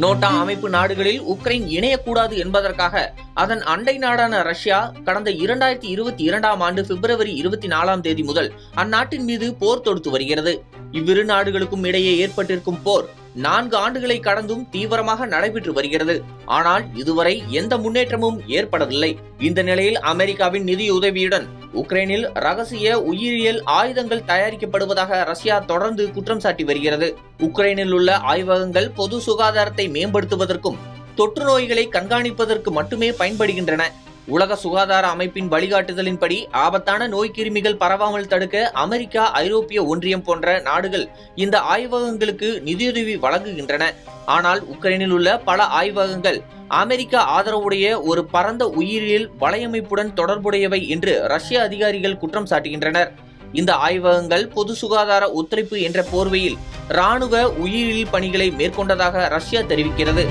NOTA அமைப்பு நாடுகளில் Ukraine இணையக்கூடாது என்பதற்காக அதன் அண்டை நாடான ரஷ்யா கடந்த 2022ஆம் ஆண்டு பிப்ரவரி 24 முதல் அந்நாட்டின் மீது போர் தொடுத்து வருகிறது. இவ்விரு நாடுகளுக்கும் இடையே ஏற்பட்டிருக்கும் போர் 4 ஆண்டுகளை கடந்தும் தீவிரமாக நடைபெற்று வருகிறது. ஆனால் இதுவரை எந்த முன்னேற்றமும் ஏற்படவில்லை. இந்த நிலையில் அமெரிக்காவின் நிதியுதவியுடன் உக்ரைனில் ரகசிய உயிரியல் ஆயுதங்கள் தயாரிக்கப்படுவதாக ரஷ்யா தொடர்ந்து குற்றம் சாட்டி வருகிறது. உக்ரைனில் உள்ள ஆய்வகங்கள் பொது சுகாதாரத்தை மேம்படுத்துவதற்கும் தொற்று நோய்களை கண்காணிப்பதற்கு மட்டுமே பயன்படுகின்றன. உலக சுகாதார அமைப்பின் வழிகாட்டுதலின்படி ஆபத்தான நோய் கிருமிகள் பரவாமல் தடுக்க அமெரிக்கா, ஐரோப்பிய ஒன்றியம் போன்ற நாடுகள் இந்த ஆய்வகங்களுக்கு நிதியுதவி வழங்குகின்றன. ஆனால் உக்ரைனில் உள்ள பல ஆய்வகங்கள் அமெரிக்கா ஆதரவுடைய ஒரு பரந்த உயிரியல் வலையமைப்புடன் தொடர்புடையவை என்று ரஷ்ய அதிகாரிகள் குற்றம் சாட்டுகின்றனர். இந்த ஆய்வகங்கள் பொது சுகாதார ஒத்துழைப்பு என்ற போர்வையில் ராணுவ உயிரியல் பணிகளை மேற்கொண்டதாக ரஷ்யா தெரிவிக்கிறது.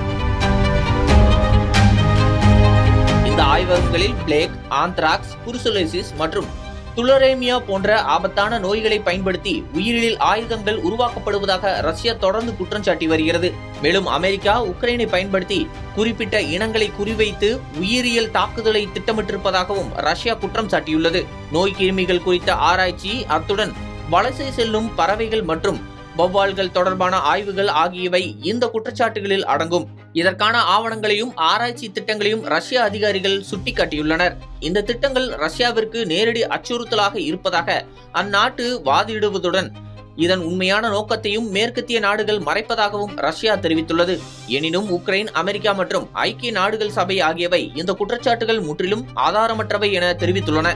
இந்த ஆய்வகங்களில் பிளேக், ஆந்த்ராக்ஸ், புருசலோசிஸ் மற்றும் துலரேமியா போன்ற ஆபத்தான நோய்களை பயன்படுத்தி உயிரியல் ஆயுதங்கள் உருவாக்கப்படுவதாக ரஷ்யா தொடர்ந்து குற்றம் சாட்டி வருகிறது. மேலும் அமெரிக்கா உக்ரைனை பயன்படுத்தி குறிப்பிட்ட இனங்களை குறிவைத்து உயிரியல் தாக்குதலை திட்டமிட்டிருப்பதாகவும் ரஷ்யா குற்றம் சாட்டியுள்ளது. நோய் கிருமிகள் குறித்த ஆராய்ச்சி, அத்துடன் வலசை செல்லும் பறவைகள் மற்றும் வௌவால்கள் தொடர்பான ஆய்வுகள் ஆகியவை இந்த குற்றச்சாட்டுகளில் அடங்கும். இதற்கான ஆவணங்களையும் ஆராய்ச்சி திட்டங்களையும் ரஷ்ய அதிகாரிகள் சுட்டிக்காட்டியுள்ளனர். இந்த திட்டங்கள் ரஷ்யாவிற்கு நேரடி அச்சுறுத்தலாக இருப்பதாக அந்நாட்டு வாதிடுவதுடன் இதன் உண்மையான நோக்கத்தையும் மேற்கத்திய நாடுகள் மறைப்பதாகவும் ரஷ்யா தெரிவித்துள்ளது. எனினும் உக்ரைன், அமெரிக்கா மற்றும் ஐக்கிய நாடுகள் சபை ஆகியவை இந்த குற்றச்சாட்டுகள் முற்றிலும் ஆதாரமற்றவை என தெரிவித்துள்ளன.